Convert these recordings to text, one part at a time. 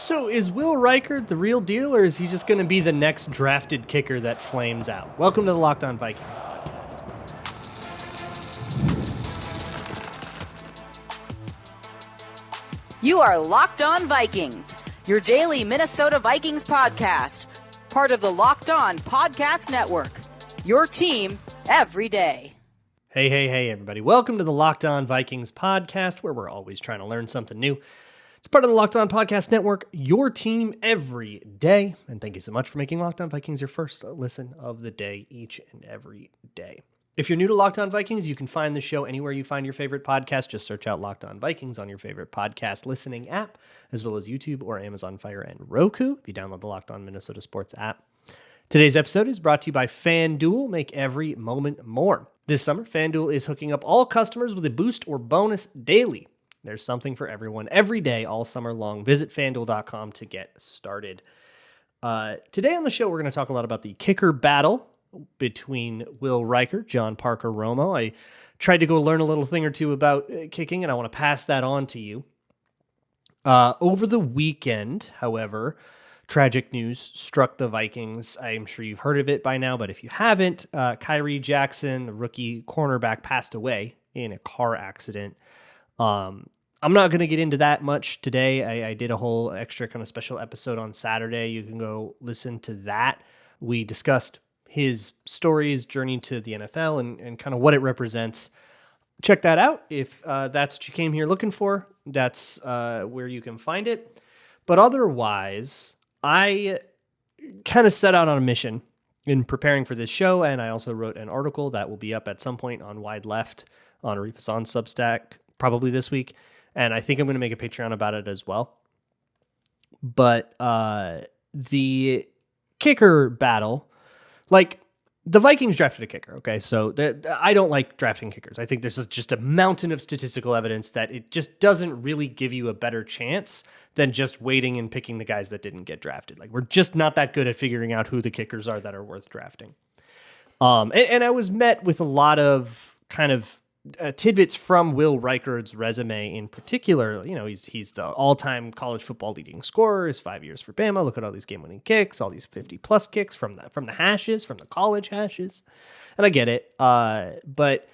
So is Will Reichard the real deal, or is he just going to be the next drafted kicker that flames out? Welcome to the Locked On Vikings podcast. You are Locked On Vikings, your daily Minnesota Vikings podcast, part of the Locked On Podcast Network, your team every day. Hey, everybody. Welcome to the Locked On Vikings podcast, where we're always trying to learn something new. It's part of the Locked On Podcast Network, your team every day. And thank you so much for making Locked On Vikings your first listen of the day each and every day. If you're new to Locked On Vikings, you can find the show anywhere you find your favorite podcast. Just search out Locked On Vikings on your favorite podcast listening app, as well as YouTube or Amazon Fire and Roku if you download the Locked On Minnesota Sports app. Today's episode is brought to you by FanDuel. Make every moment more. This summer, FanDuel is hooking up all customers with a boost or bonus daily. There's something for everyone every day, all summer long. Visit FanDuel.com to get started. Today on the show, we're going to talk a lot about the kicker battle between Will Reichard, John Parker Romo. I tried to go learn a little thing or two about kicking, and I want to pass that on to you. Over the weekend, however, tragic news struck the Vikings. I'm sure you've heard of it by now, but if you haven't, Kyrie Jackson, the rookie cornerback, passed away in a car accident. I'm not going to get into that much today. I did a whole extra kind of special episode on Saturday. You can go listen to that. We discussed his story, his journey to the NFL, and kind of what it represents. Check that out. If that's what you came here looking for, that's where you can find it. But otherwise, I kind of set out on a mission in preparing for this show, and I also wrote an article that will be up at some point on Wide Left on Reefus on Substack, probably this week. And I think I'm going to make a Patreon about it as well. But the kicker battle, like the Vikings drafted a kicker. Okay. So I don't like drafting kickers. I think there's just a mountain of statistical evidence that it just doesn't really give you a better chance than just waiting and picking the guys that didn't get drafted. Like we're just not that good at figuring out who the kickers are that are worth drafting. And I was met with a lot of kind of tidbits from Will Reichard's resume in particular. You know, he's the all-time college football leading scorer. His 5 years for Bama. Look at all these game-winning kicks, all these 50-plus kicks from the hashes, from the college hashes. And I get it, but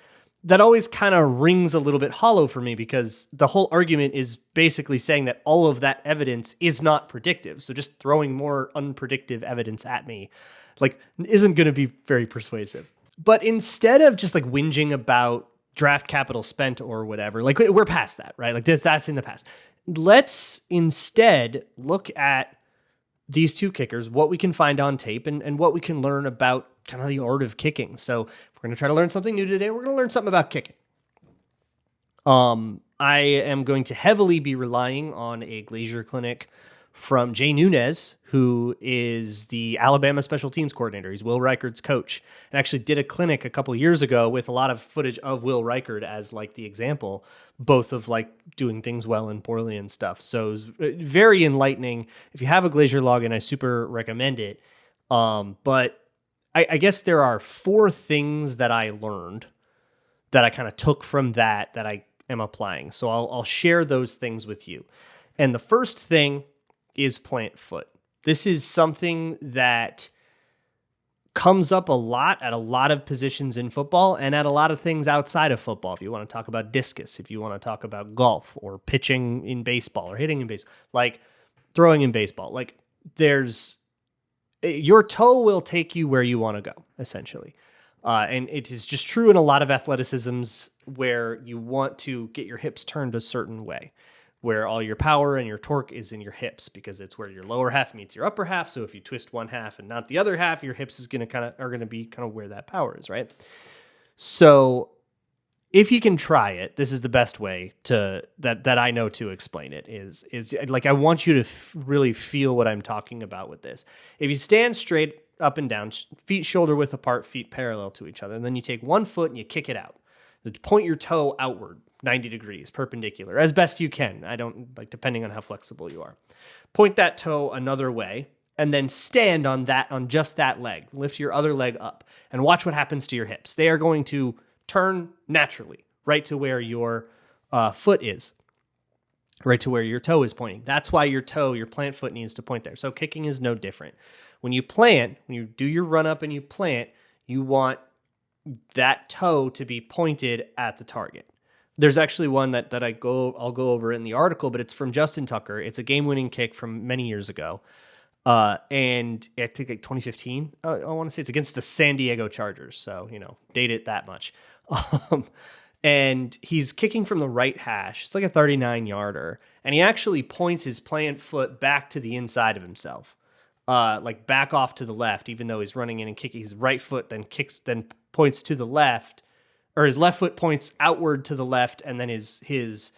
that always kind of rings a little bit hollow for me because the whole argument is basically saying that all of that evidence is not predictive. So just throwing more unpredictive evidence at me, like, isn't going to be very persuasive. But instead of just like whinging about draft capital spent or whatever, like we're past that, right? Like that's in the past. Let's instead look at these two kickers, what we can find on tape and what we can learn about kind of the art of kicking. So if we're going to try to learn something new today, we're going to learn something about kicking. I am going to heavily be relying on a Glazier clinic from Jay Nunez, who is the Alabama special teams coordinator. He's Will Reichard's coach, and actually did a clinic a couple years ago with a lot of footage of Will Reichard as like the example, both of like doing things well and poorly and stuff. So it was very enlightening. If you have a Glazier login, I super recommend it. But I guess there are 4 things that I learned that I kind of took from that I am applying. So I'll share those things with you. And the first thing is plant foot. This is something that comes up a lot at a lot of positions in football and at a lot of things outside of football. If you want to talk about discus, if you want to talk about golf or pitching in baseball or hitting in baseball, like throwing in baseball, like your toe will take you where you want to go, essentially. And it is just true in a lot of athleticisms where you want to get your hips turned a certain way, where all your power and your torque is in your hips because it's where your lower half meets your upper half. So if you twist one half and not the other half, your hips are going to be kind of where that power is, right? So if you can try it, this is the best way that I know to explain it is like, I want you to really feel what I'm talking about with this. If you stand straight up and down, feet shoulder width apart, feet parallel to each other, and then you take one foot and you kick it out. Point your toe outward, 90 degrees, perpendicular, as best you can. I don't like, depending on how flexible you are. Point that toe another way, and then stand on just that leg. Lift your other leg up, and watch what happens to your hips. They are going to turn naturally right to where your foot is. right to where your toe is pointing. That's why your plant foot needs to point there. So kicking is no different. When you do your run up and you plant, you want that toe to be pointed at the target. There's actually one that I'll go over in the article, but it's from Justin Tucker. It's a game-winning kick from many years ago. And I think like 2015, I want to say it's against the San Diego Chargers. So, date it that much. And he's kicking from the right hash. It's like a 39-yarder. And he actually points his plant foot back to the inside of himself. Like back off to the left, even though he's running in and kicking. His right foot then points to the left, or his left foot points outward to the left, and then his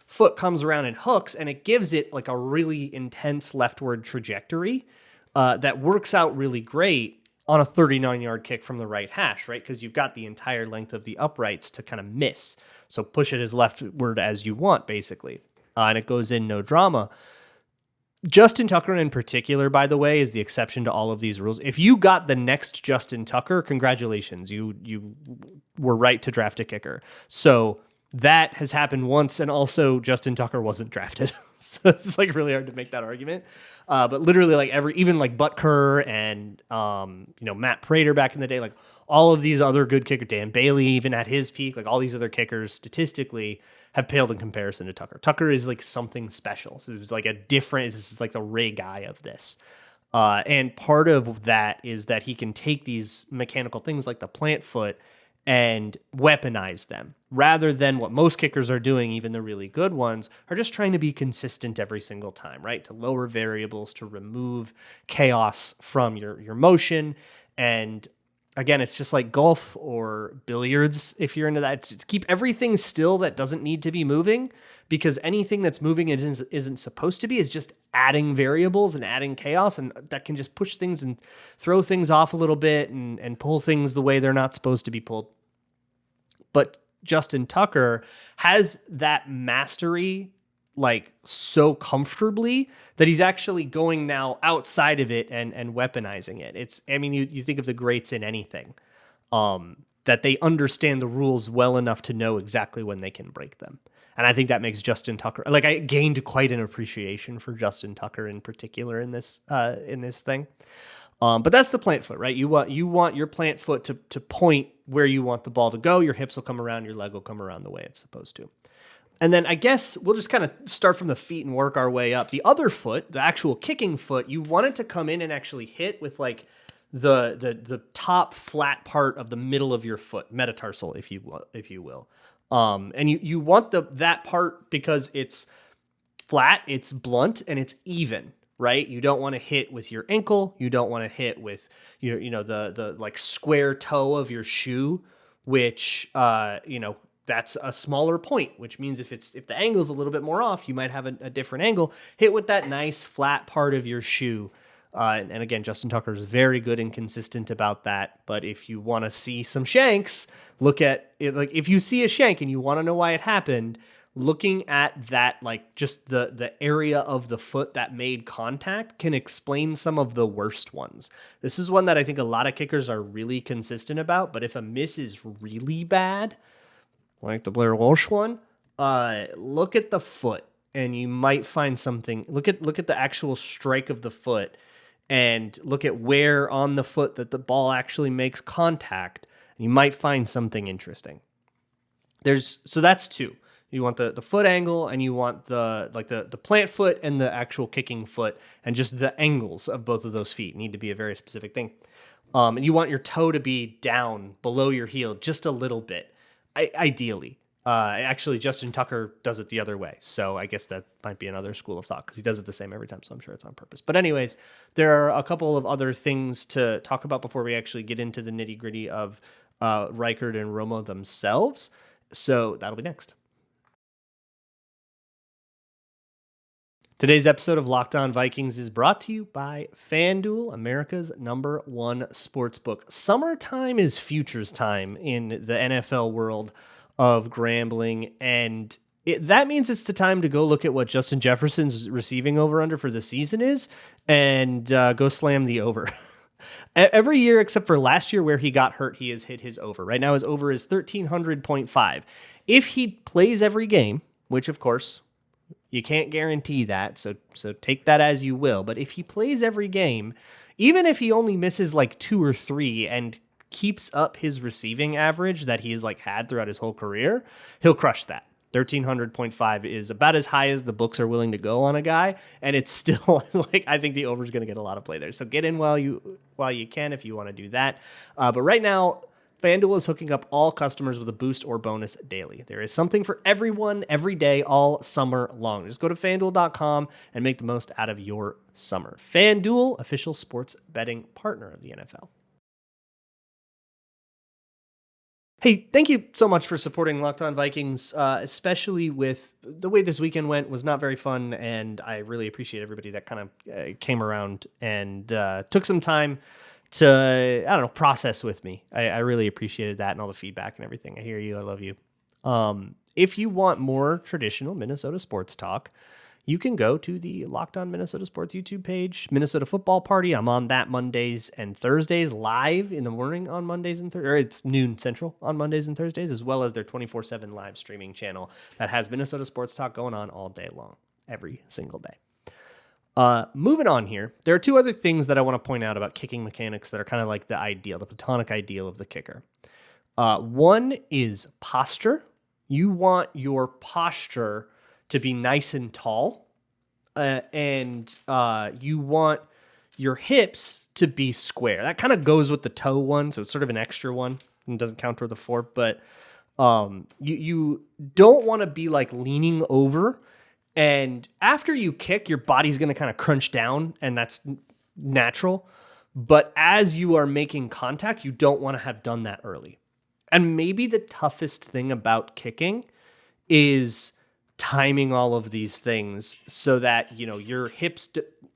foot comes around and hooks, and it gives it like a really intense leftward trajectory that works out really great on a 39-yard kick from the right hash, right? Because you've got the entire length of the uprights to kind of miss. So push it as leftward as you want, basically. And it goes in no drama. Justin Tucker in particular, by the way, is the exception to all of these rules. If you got the next Justin Tucker, congratulations. You were right to draft a kicker. So that has happened once, and also Justin Tucker wasn't drafted. So it's like really hard to make that argument. But literally like even like Butker and Matt Prater back in the day, like all of these other good kickers, Dan Bailey even at his peak, like all these other kickers statistically have paled in comparison to Tucker. Tucker is like something special. So it was like this is like the Ray guy of this. And part of that is that he can take these mechanical things like the plant foot and weaponize them, rather than what most kickers are doing, even the really good ones, are just trying to be consistent every single time, right? To lower variables, to remove chaos from your motion. And again, it's just like golf or billiards, if you're into that. It's to keep everything still that doesn't need to be moving, because anything that's moving isn't supposed to be is just adding variables and adding chaos, and that can just push things and throw things off a little bit and pull things the way they're not supposed to be pulled. But Justin Tucker has that mastery like so comfortably that he's actually going now outside of it and weaponizing it. You think of the greats in anything, that they understand the rules well enough to know exactly when they can break them. And I think that makes Justin Tucker, like I gained quite an appreciation for Justin Tucker in particular in this thing. But that's the plant foot, right? You want your plant foot to point where you want the ball to go. Your hips will come around, your leg will come around the way it's supposed to. And then I guess we'll just kind of start from the feet and work our way up. The other foot, the actual kicking foot, you want it to come in and actually hit with like the top flat part of the middle of your foot, metatarsal, if you will. And you want that part because it's flat, it's blunt, and it's even, right? You don't want to hit with your ankle. You don't want to hit with your, the like square toe of your shoe, which, that's a smaller point, which means if the angle is a little bit more off, you might have a different angle. Hit with that nice flat part of your shoe. And again, Justin Tucker is very good and consistent about that. But if you want to see some shanks, look at it. Like if you see a shank and you want to know why it happened, looking at that, like just the area of the foot that made contact can explain some of the worst ones. This is one that I think a lot of kickers are really consistent about. But if a miss is really bad, like the Blair Walsh one, look at the foot and you might find something. Look at the actual strike of the foot and look at where on the foot that the ball actually makes contact. And you might find something interesting. So that's two. You want the foot angle and you want the plant foot and the actual kicking foot, and just the angles of both of those feet need to be a very specific thing. And you want your toe to be down below your heel just a little bit. Ideally. Actually, Justin Tucker does it the other way. So I guess that might be another school of thought because he does it the same every time. So I'm sure it's on purpose. But anyways, there are a couple of other things to talk about before we actually get into the nitty gritty of Reichard and Romo themselves. So that'll be next. Today's episode of Locked On Vikings is brought to you by FanDuel, America's number one sportsbook. Summertime is futures time in the NFL world of gambling, and that means it's the time to go look at what Justin Jefferson's receiving over-under for the season is and go slam the over. Every year except for last year where he got hurt, he has hit his over. Right now his over is 1,300.5. If he plays every game, which of course You can't guarantee that, so take that as you will. But if he plays every game, even if he only misses like 2 or 3 and keeps up his receiving average that he's like had throughout his whole career, he'll crush that. 1,300.5 is about as high as the books are willing to go on a guy, and it's still like I think the over is going to get a lot of play there. So get in while you can if you want to do that. But right now, FanDuel is hooking up all customers with a boost or bonus daily. There is something for everyone every day all summer long. Just go to FanDuel.com and make the most out of your summer. FanDuel, official sports betting partner of the NFL. Hey, thank you so much for supporting Locked On Vikings, especially with the way this weekend went was not very fun, and I really appreciate everybody that kind of came around and took some time to, I don't know, process with me. I really appreciated that and all the feedback and everything. I hear you. I love you. If you want more traditional Minnesota sports talk, you can go to the Locked On Minnesota Sports YouTube page, Minnesota Football Party. I'm on that Mondays and Thursdays, live in the morning on Mondays and Thursdays, or it's noon central on Mondays and Thursdays, as well as their 24/7 live streaming channel that has Minnesota sports talk going on all day long, every single day. Moving on here, there are 2 other things that I want to point out about kicking mechanics that are kind of like the ideal, the platonic ideal of the kicker. One is posture. You want your posture to be nice and tall, and you want your hips to be square. That kind of goes with the toe one, so it's sort of an extra one and doesn't count toward the 4, but you don't want to be like leaning over, and after you kick, your body's going to kind of crunch down, and that's natural, but as you are making contact, you don't want to have done that early. And maybe the toughest thing about kicking is timing all of these things so that, you know, your hips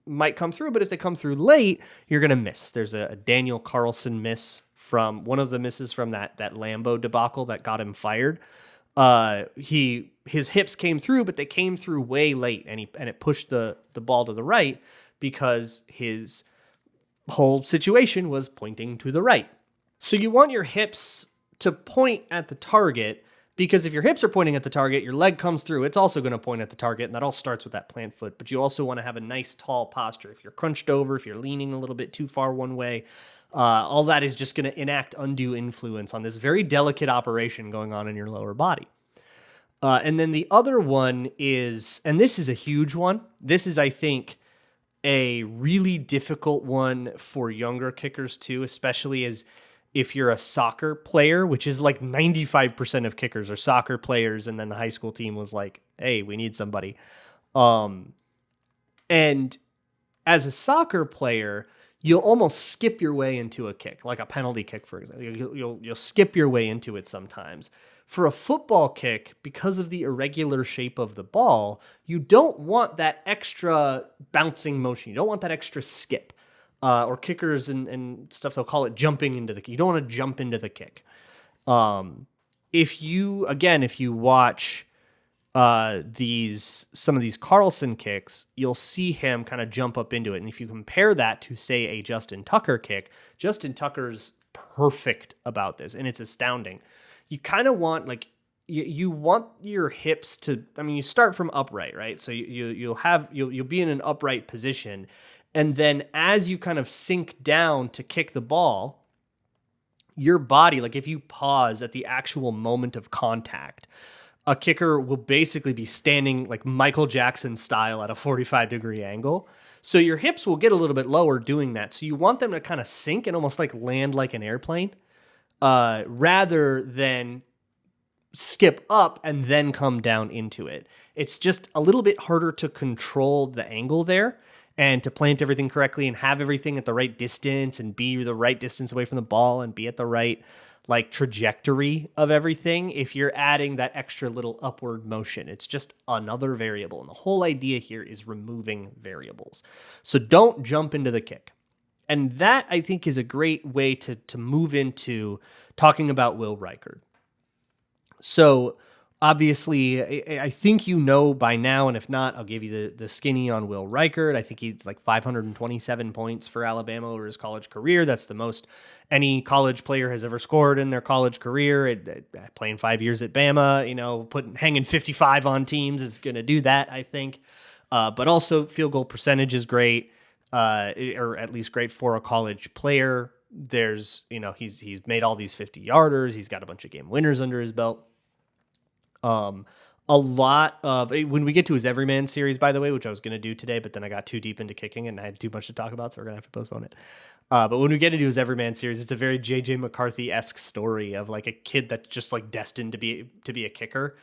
might come through, but if they come through late, you're going to miss. There's a Daniel Carlson miss from one of the misses from that Lambeau debacle that got him fired. His hips came through, but they came through way late, and it pushed the ball to the right because his whole situation was pointing to the right. So you want your hips to point at the target, because if your hips are pointing at the target, your leg comes through, it's also going to point at the target, and that all starts with that plant foot. But you also want to have a nice tall posture. If you're crunched over, if you're leaning a little bit too far one way, all that is just going to enact undue influence on this very delicate operation going on in your lower body. And then the other one is, and this is a huge one, this is, I think, a really difficult one for younger kickers too, especially as if you're a soccer player, which is like 95% of kickers are soccer players, and then the high school team was like, hey, we need somebody. And as a soccer player, you'll almost skip your way into a kick, like a penalty kick, for example. You'll skip your way into it sometimes. For a football kick, because of the irregular shape of the ball, you don't want that extra bouncing motion. You don't want that extra skip. Or kickers and stuff, they'll call it jumping into the kick. You don't want to jump into the kick. If you watch some of these Carlson kicks, you'll see him kind of jump up into it. And if you compare that to, say, a Justin Tucker kick, Justin Tucker's perfect about this, and it's astounding. You kind of want, like, you want your hips to, I mean, you start from upright, right? So you'll be in an upright position. And then as you kind of sink down to kick the ball, your body, like if you pause at the actual moment of contact, a kicker will basically be standing like Michael Jackson style at a 45-degree angle. So your hips will get a little bit lower doing that. So you want them to kind of sink and almost like land like an airplane, rather than skip up and then come down into it. It's just a little bit harder to control the angle there, and to plant everything correctly and have everything at the right distance and be the right distance away from the ball and be at the right like trajectory of everything. If you're adding that extra little upward motion, it's just another variable. And the whole idea here is removing variables. So don't jump into the kick. And that, I think, is a great way to move into talking about Will Reichard. So Obviously, I think you know by now, and if not, I'll give you the skinny on Will Reichard. I think he's like 527 points for Alabama over his college career. That's the most any college player has ever scored in their college career. Playing 5 years at Bama, hanging 55 on teams is going to do that, I think. But also field goal percentage is great, or at least great for a college player. There's, he's made all these 50-yarders. He's got a bunch of game winners under his belt. A lot of when we get to his everyman series, by the way, which I was going to do today, but then I got too deep into kicking and I had too much to talk about, so we're going to have to postpone it. But when we get into his everyman series, it's a very JJ McCarthy-esque story of like a kid that's just like destined to be a kicker,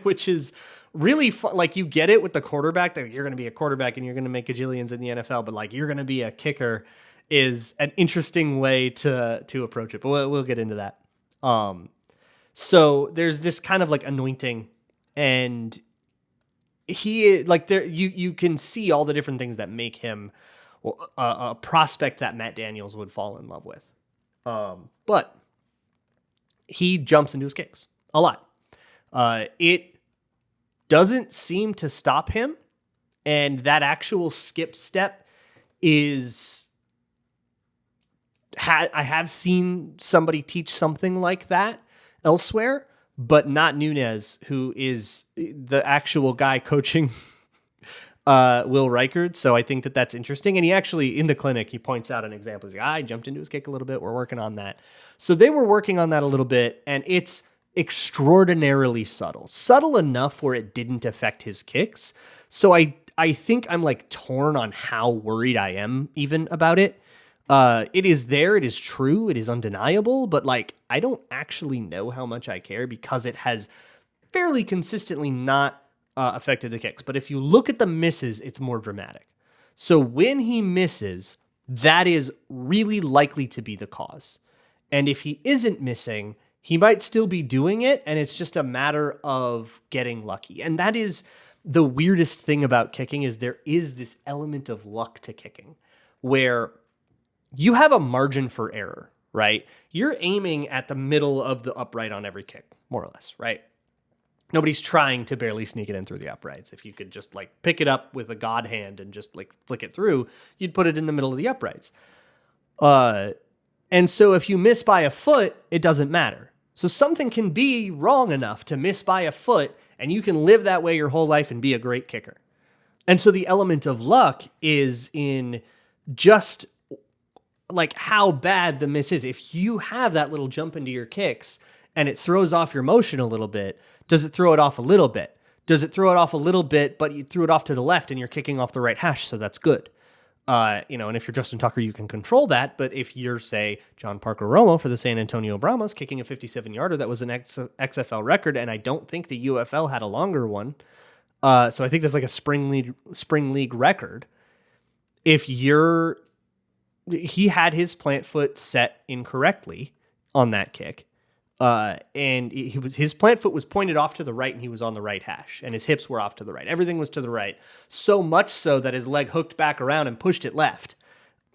which is really fun. Like you get it with the quarterback that you're going to be a quarterback and you're going to make gajillions in the NFL, but like you're going to be a kicker is an interesting way to approach it. But we'll get into that. So there's this kind of like anointing, and he like there you can see all the different things that make him a prospect that Matt Daniels would fall in love with. But he jumps into his kicks a lot. It doesn't seem to stop him, and that actual skip step is. I have seen somebody teach something like that elsewhere, but not Nunez, who is the actual guy coaching Will Reichard. So I think that's interesting. And he actually, in the clinic, he points out an example. He's like, I jumped into his kick a little bit. We're working on that. So they were working on that a little bit, and it's extraordinarily subtle enough where it didn't affect his kicks. So I think I'm like torn on how worried I am even about it. It is there. It is true. It is undeniable, but like, I don't actually know how much I care because it has fairly consistently not affected the kicks. But if you look at the misses, it's more dramatic. So when he misses, that is really likely to be the cause. And if he isn't missing, he might still be doing it. And it's just a matter of getting lucky. And that is the weirdest thing about kicking is there is this element of luck to kicking where you have a margin for error, right? You're aiming at the middle of the upright on every kick, more or less, right? Nobody's trying to barely sneak it in through the uprights. If you could just like pick it up with a god hand and just like flick it through, you'd put it in the middle of the uprights. And so if you miss by a foot, it doesn't matter. So something can be wrong enough to miss by a foot, and you can live that way your whole life and be a great kicker. And so the element of luck is in just like how bad the miss is. If you have that little jump into your kicks and it throws off your motion a little bit, does it throw it off a little bit? Does it throw it off a little bit, but you threw it off to the left and you're kicking off the right hash, so that's good. And if you're Justin Tucker, you can control that. But if you're, say, John Parker Romo for the San Antonio Brahmas, kicking a 57-yarder, that was an XFL record, and I don't think the UFL had a longer one. So I think that's like a spring league record. He had his plant foot set incorrectly on that kick. And his plant foot was pointed off to the right and he was on the right hash and his hips were off to the right. Everything was to the right. So much so that his leg hooked back around and pushed it left.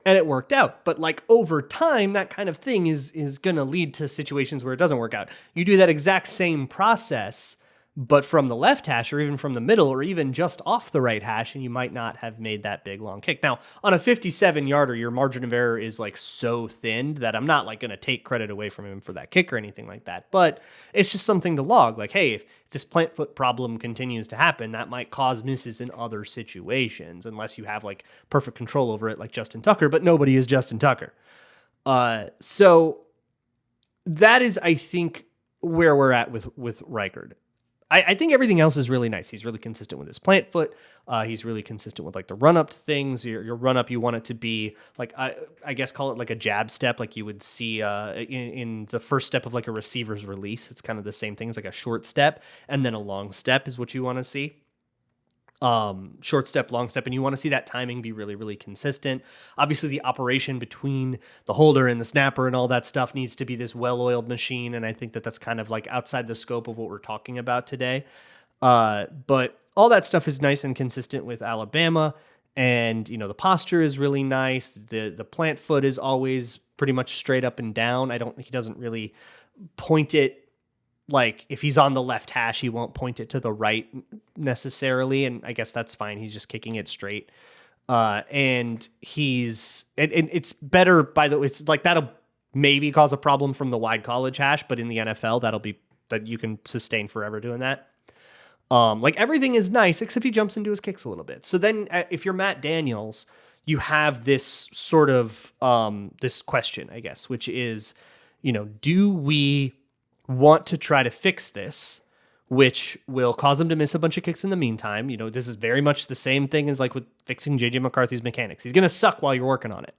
And it worked out. But like over time, that kind of thing is going to lead to situations where it doesn't work out. You do that exact same process, but from the left hash or even from the middle or even just off the right hash, and you might not have made that big long kick. Now, on a 57-yarder, your margin of error is like so thinned that I'm not like going to take credit away from him for that kick or anything like that. But it's just something to log. Like, hey, if this plant foot problem continues to happen, that might cause misses in other situations, unless you have like perfect control over it like Justin Tucker, but nobody is Justin Tucker. So that is, I think, where we're at with Reichard. I think everything else is really nice. He's really consistent with his plant foot. He's really consistent with like the run up to things. Your run up, you want it to be like, I guess call it like a jab step, like you would see in the first step of like a receiver's release. It's kind of the same thing as like a short step, and then a long step is what you want to see. Short step, long step, and you want to see that timing be really, really consistent. Obviously, the operation between the holder and the snapper and all that stuff needs to be this well-oiled machine, and I think that's kind of like outside the scope of what we're talking about today. But all that stuff is nice and consistent with Alabama, and the posture is really nice. The plant foot is always pretty much straight up and down. He doesn't really point it like if he's on the left hash, he won't point it to the right necessarily. And I guess that's fine. He's just kicking it straight. And it's better by the way, it's like that'll maybe cause a problem from the wide college hash, but in the NFL, that you can sustain forever doing that. Like everything is nice, except he jumps into his kicks a little bit. So then if you're Matt Daniels, you have this sort of, this question, I guess, which is, do we want to try to fix this, which will cause him to miss a bunch of kicks in the meantime? This is very much the same thing as like with fixing JJ McCarthy's mechanics. He's going to suck while you're working on it.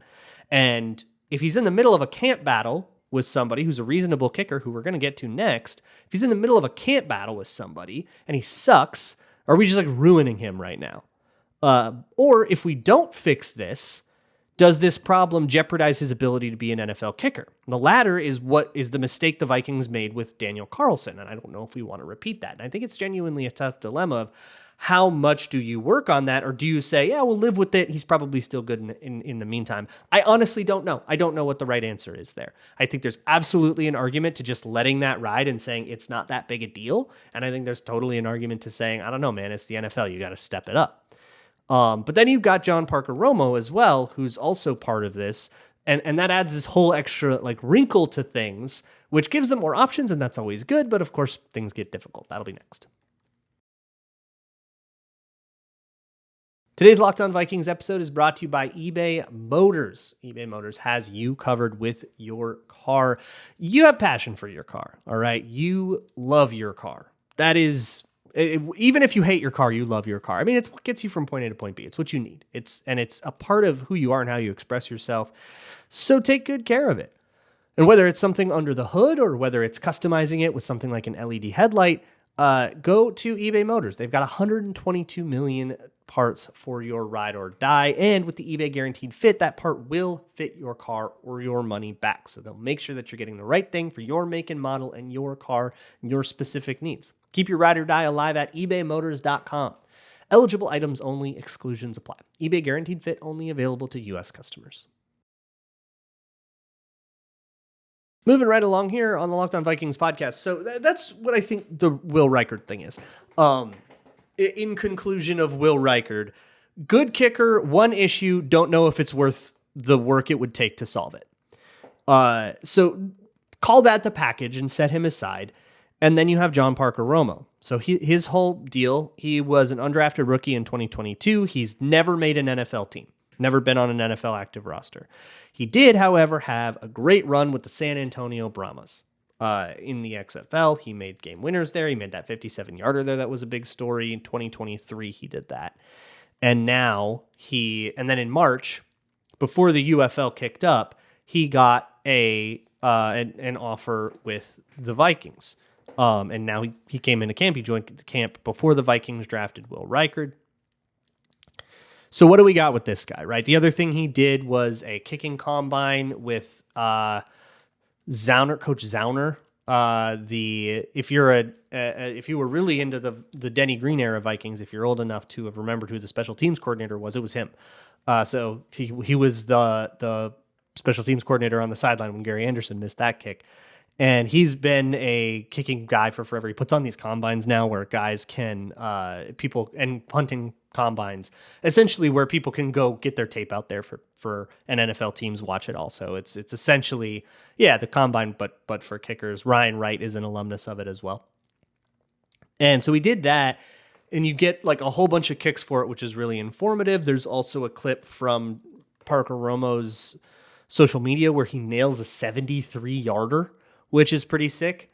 And if he's in the middle of a camp battle with somebody who's a reasonable kicker, who we're going to get to next, if he's in the middle of a camp battle with somebody and he sucks, are we just like ruining him right now? Or if we don't fix this, does this problem jeopardize his ability to be an NFL kicker? The latter is what is the mistake the Vikings made with Daniel Carlson. And I don't know if we want to repeat that. And I think it's genuinely a tough dilemma of how much do you work on that? Or do you say, yeah, we'll live with it. He's probably still good in the meantime. I honestly don't know. I don't know what the right answer is there. I think there's absolutely an argument to just letting that ride and saying it's not that big a deal. And I think there's totally an argument to saying, I don't know, man, it's the NFL. You got to step it up. But then you've got John Parker Romo as well, who's also part of this. And that adds this whole extra like wrinkle to things, which gives them more options. And that's always good. But of course, things get difficult. That'll be next. Today's Locked On Vikings episode is brought to you by eBay Motors. eBay Motors has you covered with your car. You have passion for your car, all right? You love your car. That is, even if you hate your car, you love your car. I mean, it's what gets you from point A to point B. It's what you need. It's a part of who you are and how you express yourself. So take good care of it. And whether it's something under the hood or whether it's customizing it with something like an LED headlight, go to eBay Motors. They've got 122 million parts for your ride or die. And with the eBay Guaranteed Fit, that part will fit your car or your money back. So they'll make sure that you're getting the right thing for your make and model and your car and your specific needs. Keep your ride or die alive at ebaymotors.com. Eligible items only, exclusions apply. eBay Guaranteed Fit only available to U.S. customers. Moving right along here on the Locked On Vikings podcast. So that's what I think the Will Reichard thing is. In conclusion of Will Reichard, good kicker, one issue, don't know if it's worth the work it would take to solve it. So call that the package and set him aside. And then you have John Parker Romo. So his whole deal, he was an undrafted rookie in 2022. He's never made an NFL team, never been on an NFL active roster. He did, however, have a great run with the San Antonio Brahmas. In the XFL, he made game winners there. He made that 57-yarder there. That was a big story. In 2023, he did that. And now and then in March, before the UFL kicked up, he got an offer with the Vikings. And now he came into camp. He joined the camp before the Vikings drafted Will Reichard. So what do we got with this guy, right? The other thing he did was a kicking combine with Coach Zauner. If you were really into the Denny Green era Vikings, if you're old enough to have remembered who the special teams coordinator was, it was him. So he was the special teams coordinator on the sideline when Gary Anderson missed that kick. And he's been a kicking guy for forever. He puts on these combines now where guys can, and hunting combines, essentially where people can go get their tape out there for and NFL teams watch it also. It's essentially, the combine, but for kickers. Ryan Wright is an alumnus of it as well. And so we did that, and you get like a whole bunch of kicks for it, which is really informative. There's also a clip from Parker Romo's social media where he nails a 73-yarder, which is pretty sick.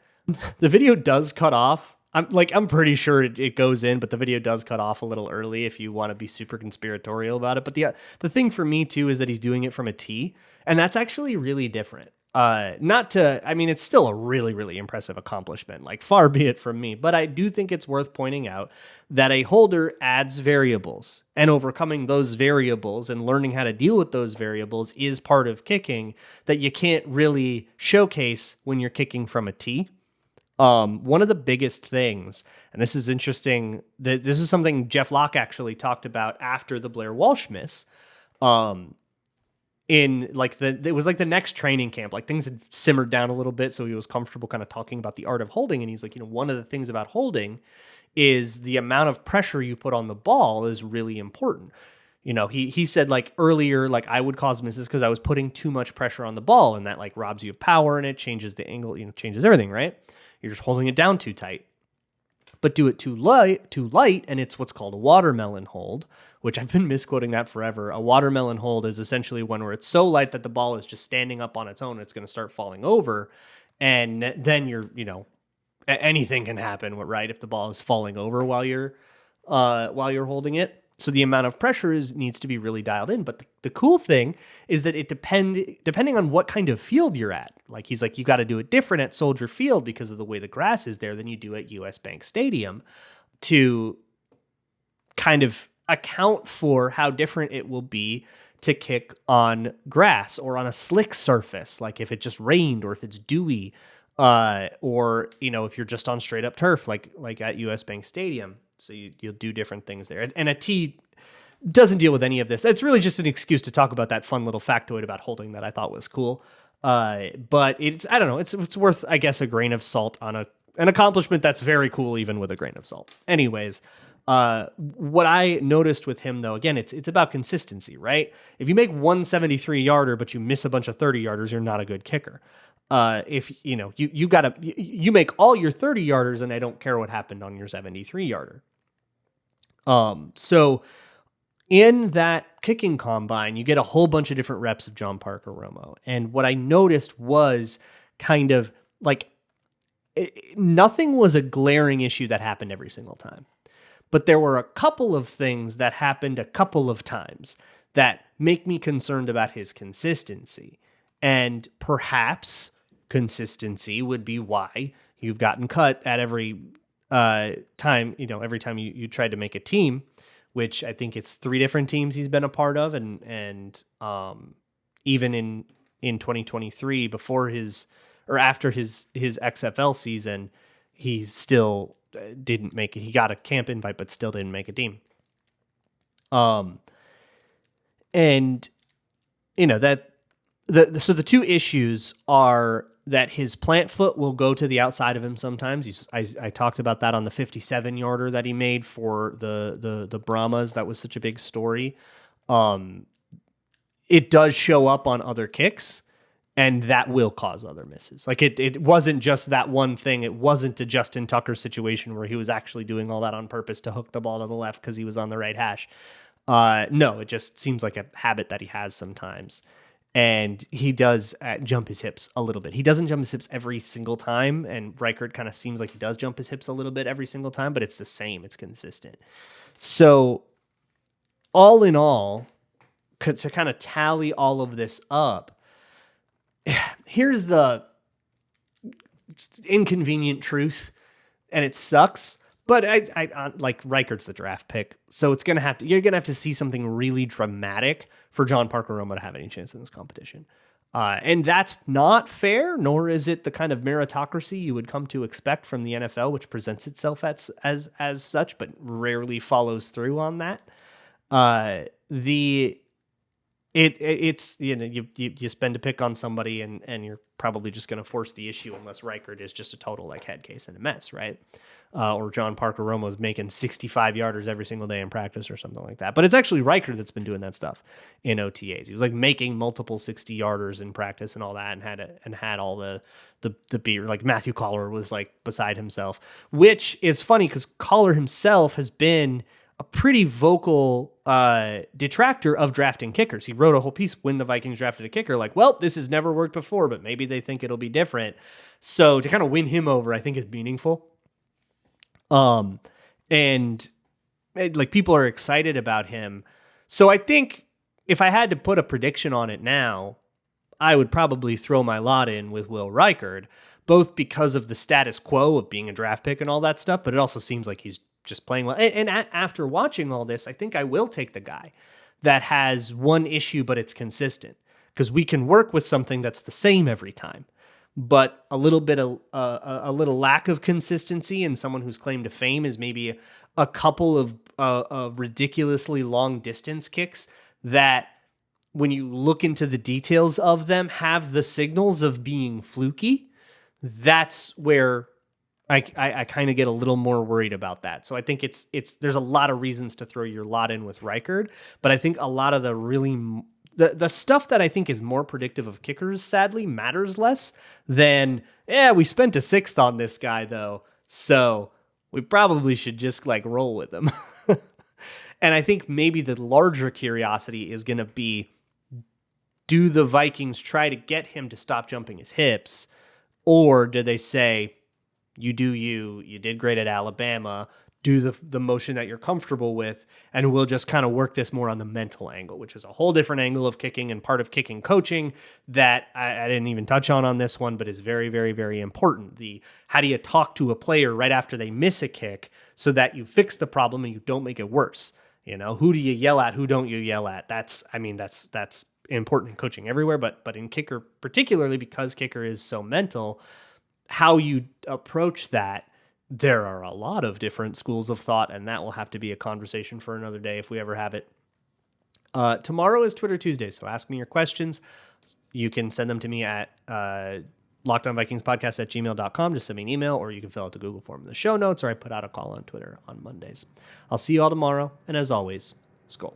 The video does cut off. I'm pretty sure it goes in, but the video does cut off a little early if you want to be super conspiratorial about it. But the thing for me too is that he's doing it from a tee, and that's actually really different. It's still a really, really impressive accomplishment, like far be it from me, but I do think it's worth pointing out that a holder adds variables, and overcoming those variables and learning how to deal with those variables is part of kicking that you can't really showcase when you're kicking from a tee. One of the biggest things, and this is interesting, this is something Jeff Locke actually talked about after the Blair Walsh miss, in like it was like the next training camp, like things had simmered down a little bit. So he was comfortable kind of talking about the art of holding. And he's like, one of the things about holding is the amount of pressure you put on the ball is really important. He said like earlier, like I would cause misses because I was putting too much pressure on the ball, and that like robs you of power, and it changes the angle, changes everything, right? You're just holding it down too tight. But do it too light, and it's what's called a watermelon hold, which I've been misquoting that forever. A watermelon hold is essentially one where it's so light that the ball is just standing up on its own. It's going to start falling over, and then anything can happen, right? If the ball is falling over while you're holding it. So the amount of pressure needs to be really dialed in. But the cool thing is that it depending on what kind of field you're at. Like he's like, you got to do it different at Soldier Field because of the way the grass is there than you do at US Bank Stadium to kind of account for how different it will be to kick on grass or on a slick surface. Like if it just rained or if it's dewy, or if you're just on straight up turf, like at US Bank Stadium. So you'll do different things there. And a tee doesn't deal with any of this. It's really just an excuse to talk about that fun little factoid about holding that I thought was cool. But I don't know, it's worth, I guess, a grain of salt on an accomplishment that's very cool, even with a grain of salt. Anyways, what I noticed with him, though, again, it's about consistency, right? If you make 173 yarder, but you miss a bunch of 30 yarders, you're not a good kicker. If you make all your 30 yarders and I don't care what happened on your 73 yarder. So in that kicking combine, you get a whole bunch of different reps of John Parker Romo. And what I noticed was kind of like nothing was a glaring issue that happened every single time, but there were a couple of things that happened a couple of times that make me concerned about his consistency. And perhaps consistency would be why you've gotten cut at every time, every time you tried to make a team, which I think it's 3 different teams he's been a part of. And even in 2023, before after his XFL season, he still didn't make it. He got a camp invite, but still didn't make a team. So the two issues are that his plant foot will go to the outside of him sometimes. I talked about that on the 57-yarder that he made for the Brahmas. That was such a big story. It does show up on other kicks, and that will cause other misses. Like it wasn't just that one thing. It wasn't a Justin Tucker situation where he was actually doing all that on purpose to hook the ball to the left because he was on the right hash. No, it just seems like a habit that he has sometimes. And he does jump his hips a little bit. He doesn't jump his hips every single time. And Reichard kind of seems like he does jump his hips a little bit every single time, but it's the same. It's consistent. So all in all, to kind of tally all of this up, here's the inconvenient truth, and it sucks. But I like Reichard's the draft pick, so you're gonna have to see something really dramatic for John Parker Romo to have any chance in this competition, and that's not fair. Nor is it the kind of meritocracy you would come to expect from the NFL, which presents itself as such, but rarely follows through on that. It's you spend a pick on somebody and you're probably just going to force the issue unless Reichard is just a total like head case and a mess, right? Or John Parker Romo is making 65 yarders every single day in practice or something like that. But it's actually Reichard that's been doing that stuff in OTAs. He was like making multiple 60 yarders in practice and all that, and had all the beer. Like Matthew Collar was like beside himself, which is funny because Collar himself has been a pretty vocal detractor of drafting kickers. He wrote a whole piece when the Vikings drafted a kicker, like, well, this has never worked before, but maybe they think it'll be different. So to kind of win him over, I think is meaningful. And like people are excited about him. So I think if I had to put a prediction on it now, I would probably throw my lot in with Will Reichard, both because of the status quo of being a draft pick and all that stuff, but it also seems like he's just playing well. And after watching all this, I think I will take the guy that has one issue, but it's consistent, because we can work with something that's the same every time, but a little bit of a little lack of consistency in someone whose claim to fame is maybe a couple of ridiculously long distance kicks that when you look into the details of them, have the signals of being fluky. That's where I kind of get a little more worried about that. So I think there's a lot of reasons to throw your lot in with Reichard, but I think a lot of the stuff that I think is more predictive of kickers, sadly, matters less than, we spent a sixth on this guy though, so we probably should just like roll with him. And I think maybe the larger curiosity is going to be, do the Vikings try to get him to stop jumping his hips, or do they say, you do you did great at Alabama, do the motion that you're comfortable with, and we'll just kind of work this more on the mental angle, which is a whole different angle of kicking and part of kicking coaching that I didn't even touch on this one, but is very, very, very important. How do you talk to a player right after they miss a kick so that you fix the problem and you don't make it worse? Who do you yell at? Who don't you yell at? That's important in coaching everywhere, but in kicker particularly, because kicker is so mental, how you approach that, there are a lot of different schools of thought, and that will have to be a conversation for another day if we ever have it. Tomorrow is Twitter Tuesday, so ask me your questions. You can send them to me at lockedonvikingspodcast@gmail.com. Just send me an email, or you can fill out the Google form in the show notes, or I put out a call on Twitter on Mondays. I'll see you all tomorrow, and as always, Skol.